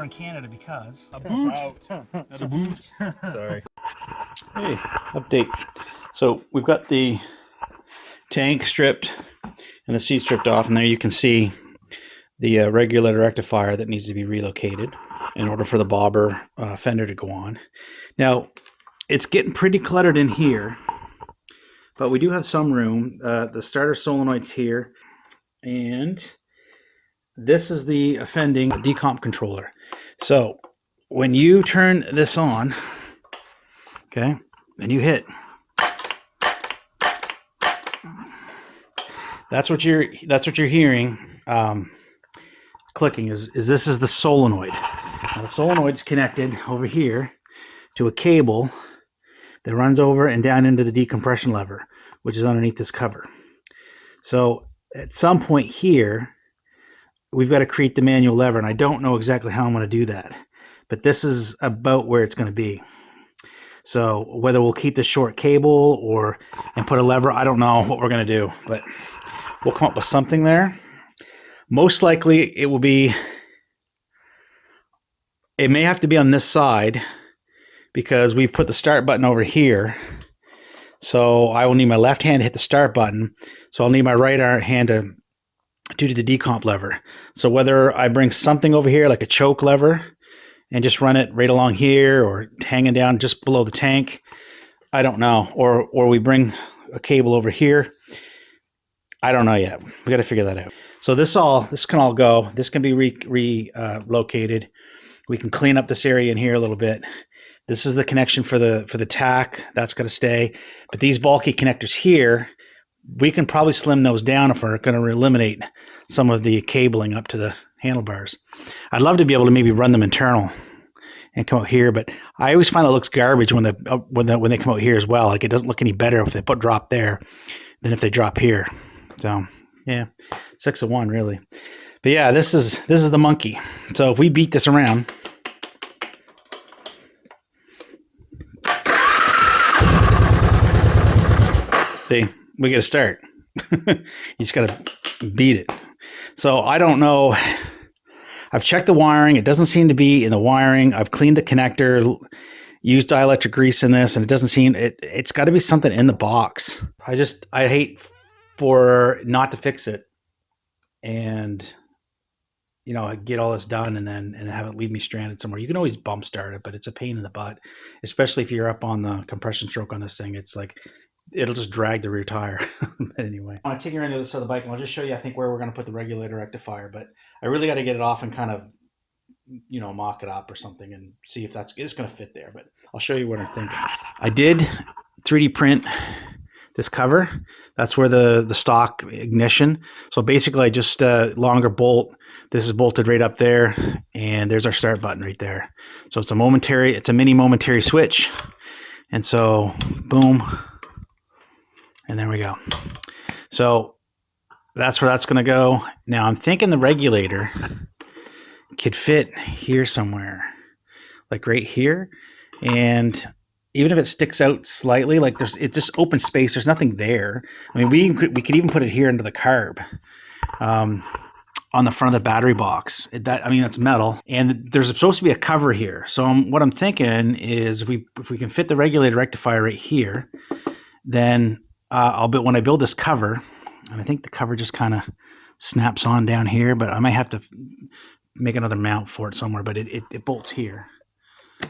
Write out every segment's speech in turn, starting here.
in Canada because a boot. Not a boot. Sorry. Hey, update. So we've got the tank stripped and the seat stripped off, and there you can see the regulator rectifier that needs to be relocated in order for the bobber fender to go on. Now, it's getting pretty cluttered in here, but we do have some room. The starter solenoid's here, and this is the offending Decomp controller. So when you turn this on, okay, and you hit, that's what you're hearing clicking. Is this is the solenoid. Now the solenoid's connected over here to a cable that runs over and down into the decompression lever, which is underneath this cover. So at some point here, we've got to create the manual lever, and I don't know exactly how I'm going to do that, but this is about where it's going to be. So whether we'll keep the short cable and put a lever, I don't know what we're going to do, but we'll come up with something there. Most likely it may have to be on this side because we've put the start button over here. So I will need my left hand to hit the start button. So I'll need my right hand to do the decomp lever. So whether I bring something over here like a choke lever and just run it right along here or hanging down just below the tank, I don't know. Or we bring a cable over here. I don't know yet. We got to figure that out. So this can all go. This can be relocated. We can clean up this area in here a little bit. This is the connection for the tack. That's got to stay. But these bulky connectors here, we can probably slim those down if we're going to eliminate some of the cabling up to the handlebars. I'd love to be able to maybe run them internal and come out here, but I always find it looks garbage when they come out here as well. Like it doesn't look any better if they drop there than if they drop here. So yeah, 6 of 1 really. But yeah, this is the monkey. So if we beat this around, see, we get a start. You just got to beat it. So I don't know. I've checked the wiring. It doesn't seem to be in the wiring. I've cleaned the connector, used dielectric grease in this, and it doesn't seem, it's got to be something in the box. I hate for not to fix it and, you know, get all this done and have it leave me stranded somewhere. You can always bump start it, but it's a pain in the butt, especially if you're up on the compression stroke on this thing. It's like, it'll just drag the rear tire. But anyway, I want to take you around the other side of the bike, and I'll just show you, I think, where we're going to put the regulator rectifier. But I really got to get it off and kind of, you know, mock it up or something and see if it's going to fit there. But I'll show you what I'm thinking. I did 3D print this cover. That's where the stock ignition. So basically, I just longer bolt. This is bolted right up there, and there's our start button right there. So it's a mini momentary switch, and so boom. And there we go. So that's where that's going to go. Now I'm thinking the regulator could fit here somewhere, like right here. And even if it sticks out slightly, like it's just open space. There's nothing there. I mean, we could even put it here into the carb on the front of the battery box. That's metal, and there's supposed to be a cover here. So what I'm thinking is if we can fit the regulator rectifier right here, then when I build this cover, and I think the cover just kind of snaps on down here, but I might have to make another mount for it somewhere, but it bolts here.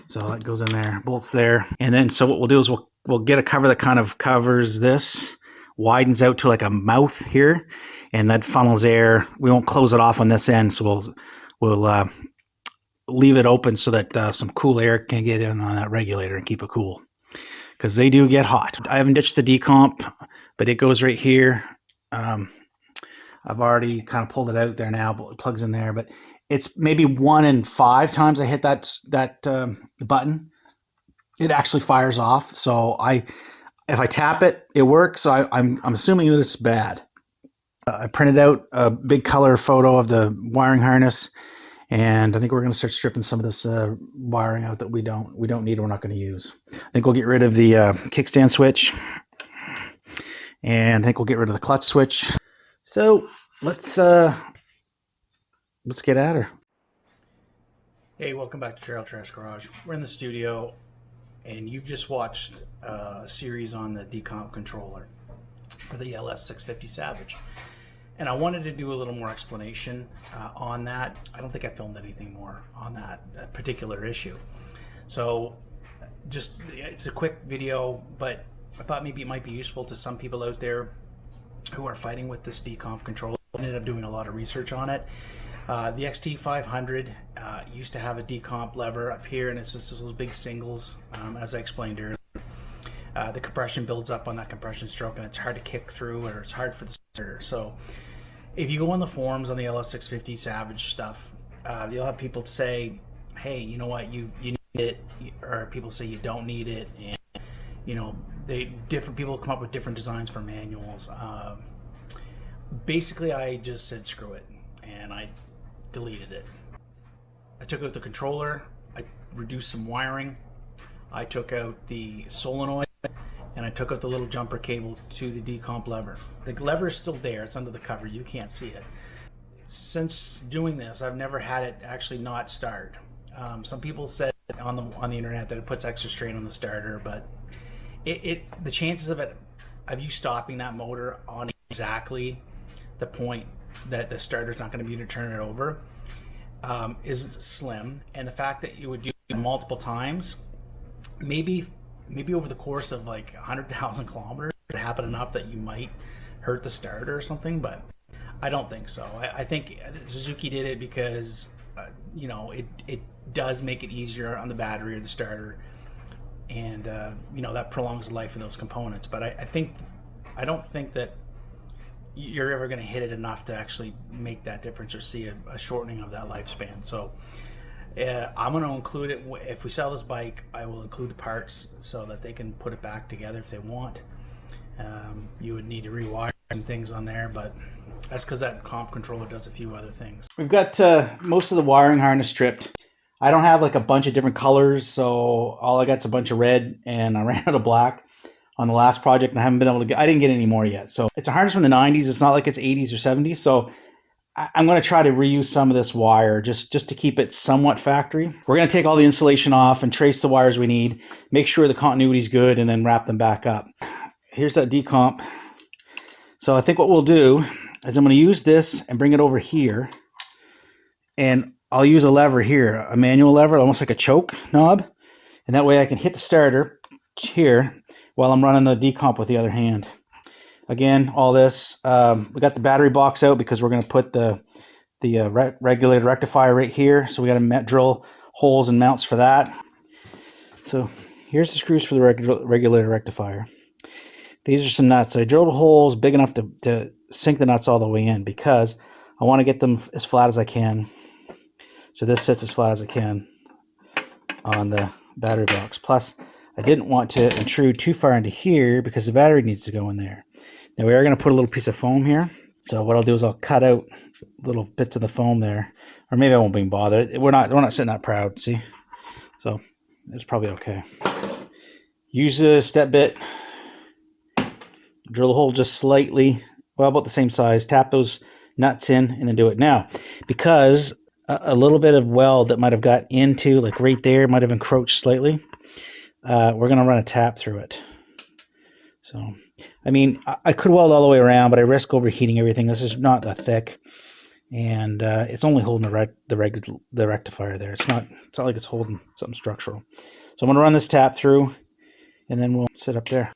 So that goes in there, bolts there. And then, so what we'll do is we'll get a cover that kind of covers this, widens out to like a mouth here, and that funnels air. We won't close it off on this end, so we'll leave it open so that some cool air can get in on that regulator and keep it cool, because they do get hot. I haven't ditched the decomp, but it goes right here. I've already kind of pulled it out there now, but it plugs in there. But it's maybe 1 in 5 times I hit that button, it actually fires off. So if I tap it, it works. So I'm assuming that it's bad. I printed out a big color photo of the wiring harness, and I think we're going to start stripping some of this wiring out that we don't need, we're not going to use. I think we'll get rid of the kickstand switch, and I think we'll get rid of the clutch switch. So let's get at her. Hey, welcome back to Trail Trash Garage. We're in the studio, and you've just watched a series on the Decomp Controller for the LS650 Savage. And I wanted to do a little more explanation on that. I don't think I filmed anything more on that particular issue. So just, it's a quick video, but I thought maybe it might be useful to some people out there who are fighting with this Decomp controller. I ended up doing a lot of research on it. The XT500 used to have a decomp lever up here, and it's just those big singles, as I explained earlier. The compression builds up on that compression stroke, and it's hard to kick through, or it's hard for the starter. So if you go on the forums on the LS650 Savage stuff, you'll have people say, hey, you know what, you need it, or people say you don't need it, and you know, different people come up with different designs for manuals. Basically, I just said screw it, and I deleted it. I took out the controller, I reduced some wiring, I took out the solenoid, and I took out the little jumper cable to the decomp lever. The lever is still there, it's under the cover, you can't see it. Since doing this, I've never had it actually not start. Some people said on the internet that it puts extra strain on the starter, but the chances of you stopping that motor on exactly the point that the starter's not going to be able to turn it over is slim. And the fact that you would do it multiple times, maybe over the course of like 100,000 kilometers, it happen enough that you might hurt the starter or something, but I don't think so. I think Suzuki did it because you know, it does make it easier on the battery or the starter, and you know, that prolongs the life of those components. But I don't think that you're ever going to hit it enough to actually make that difference or see a shortening of that lifespan. So I'm going to include it. If we sell this bike, I will include the parts so that they can put it back together if they want. You would need to rewire some things on there, but that's because that comp controller does a few other things. We've got most of the wiring harness stripped. I don't have like a bunch of different colors, so all I got is a bunch of red, and I ran out of black on the last project, and I haven't been able to get, I didn't get any more yet. So it's a harness from the 90s. It's not like it's 80s or 70s. So I'm going to try to reuse some of this wire just to keep it somewhat factory. We're going to take all the insulation off and trace the wires we need, make sure the continuity is good, and then wrap them back up. Here's that decomp. So I think what we'll do is I'm going to use this and bring it over here, and I'll use a lever here, a manual lever, almost like a choke knob, and that way I can hit the starter here while I'm running the decomp with the other hand. Again, all this, we got the battery box out because we're going to put the regulator rectifier right here, so we got to drill holes and mounts for that. So here's the screws for the regulator rectifier. These are some nuts. I drilled holes big enough to sink the nuts all the way in because I want to get them as flat as I can. So this sits as flat as I can on the battery box. Plus, I didn't want to intrude too far into here because the battery needs to go in there. Now we are going to put a little piece of foam here. So what I'll do is I'll cut out little bits of the foam there, or maybe I won't be bothered. We're not sitting that proud, see? So it's probably okay. Use a step bit. Drill a hole just slightly, well, about the same size. Tap those nuts in and then do it. Now, because a little bit of weld that might have got into, like right there, might have encroached slightly, we're going to run a tap through it. So, I mean, I could weld all the way around, but I risk overheating everything. This is not that thick, and it's only holding the rectifier there. It's not like it's holding something structural. So I'm going to run this tap through, and then we'll sit up there.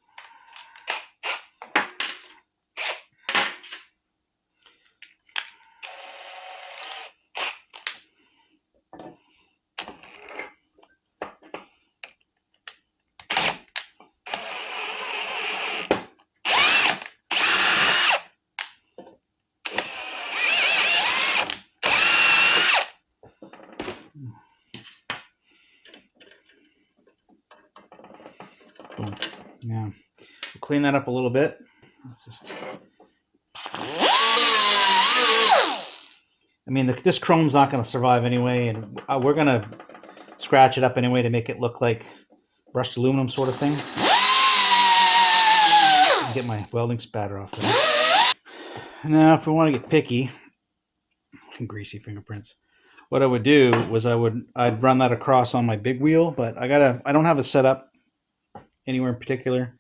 Boom. Now, we'll clean that up a little bit. Let's just... I mean, this chrome's not going to survive anyway, and we're going to scratch it up anyway to make it look like brushed aluminum sort of thing. Get my welding spatter off there. Now, if we want to get picky, some greasy fingerprints, what I would do was I'd run that across on my big wheel, but I don't have it set up anywhere in particular.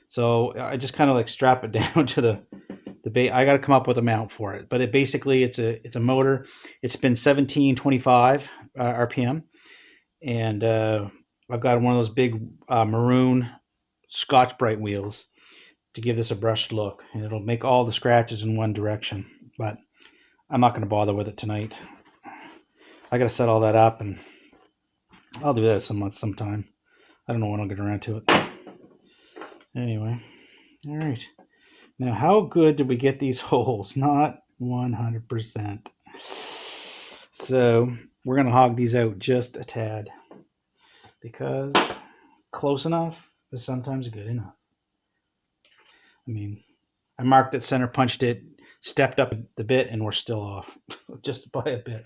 So I just kind of like strap it down to the bait. I got to come up with a mount for it, but it's a motor. It's been 1725 RPM, and I've got one of those big maroon Scotch Brite wheels to give this a brushed look, and it'll make all the scratches in one direction. But I'm not going to bother with it tonight. I got to set all that up, and I'll do that sometime. I don't know when I'll get around to it. Anyway, all right. Now, how good did we get these holes? Not 100%. So we're going to hog these out just a tad, because close enough is sometimes good enough. I mean, I marked it, center punched it, stepped up the bit, and we're still off just by a bit.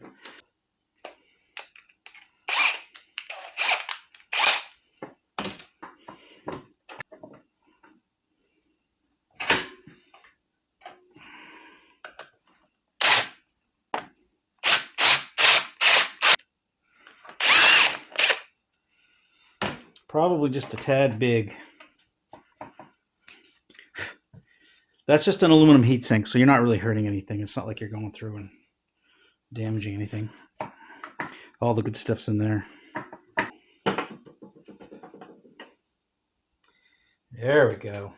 Probably just a tad big. That's just an aluminum heatsink, so you're not really hurting anything. It's not like you're going through and damaging anything. All the good stuff's in there. There we go.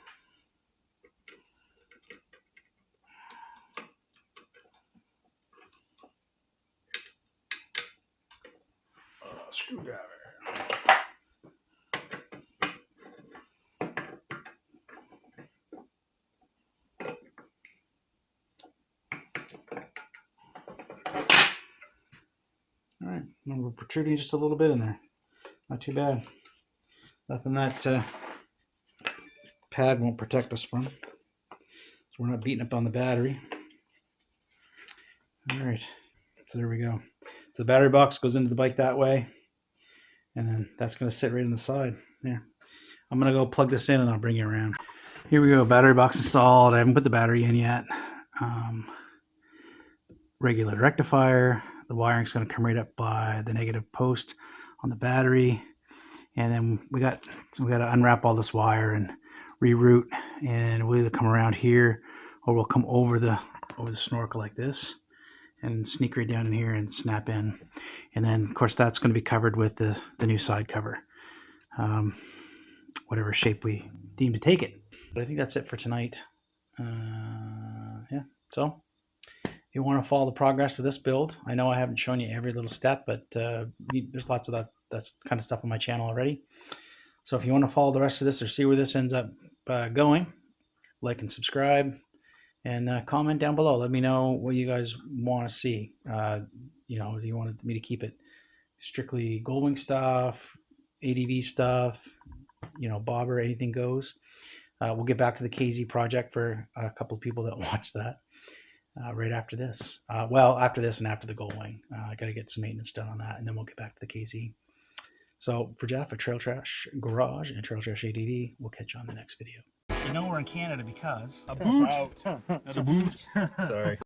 Screwdriver. All right, and we're protruding just a little bit in there. Not too bad. Nothing that pad won't protect us from. So we're not beating up on the battery. All right, so there we go. So the battery box goes into the bike that way, and then that's going to sit right on the side. There. I'm going to go plug this in and I'll bring you around. Here we go, battery box installed. I haven't put the battery in yet. Regulator rectifier. The wiring's going to come right up by the negative post on the battery. And then we got to unwrap all this wire and reroute, and we'll either come around here or we'll come over the snorkel like this and sneak right down in here and snap in. And then of course that's going to be covered with the new side cover, whatever shape we deem to take it. But I think that's it for tonight. Yeah, so if you want to follow the progress of this build, I know I haven't shown you every little step, but there's lots of that's kind of stuff on my channel already. So if you want to follow the rest of this or see where this ends up going, like and subscribe, and comment down below. Let me know what you guys want to see. You know, do you want me to keep it strictly Goldwing stuff, ADV stuff, you know, bobber, anything goes. We'll get back to the KZ project for a couple of people that watch that right after this. Well, after this and after the Goldwing. I got to get some maintenance done on that, and then we'll get back to the KZ. So for Jeff at Trail Trash Garage and Trail Trash ADV, we'll catch you on the next video. You know we're in Canada because... A boot! Not a boot. Sorry.